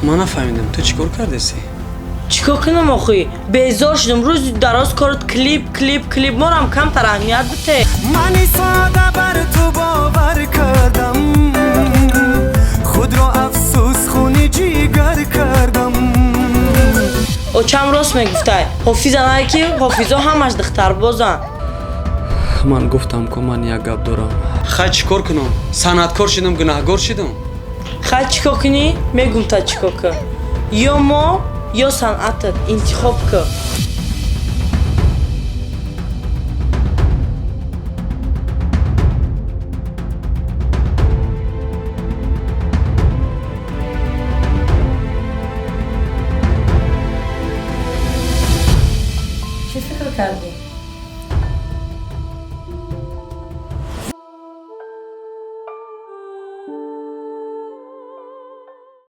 من نفهمیدم تو چیکار کردی؟ چیکار کنم آخی؟ بیزار شدم روز دراز کارت کلیپ ما رو هم کم تر اهمیت بده. منی ساده بر تو باور کردم، خود رو افسوس خونی جیگر کردم. او چم راست میگفته حافظ نه که حافظا همش دختر بازن. من گفتم که من یک گپ دارم. خواهی چیکار کنم؟ صنعتکار شدم گناهگار شدم. خواهی چیکار کنی؟ میگم تا چیکار کن. یا ما یا صنعتت انتخاب کن. چی فکر کردی؟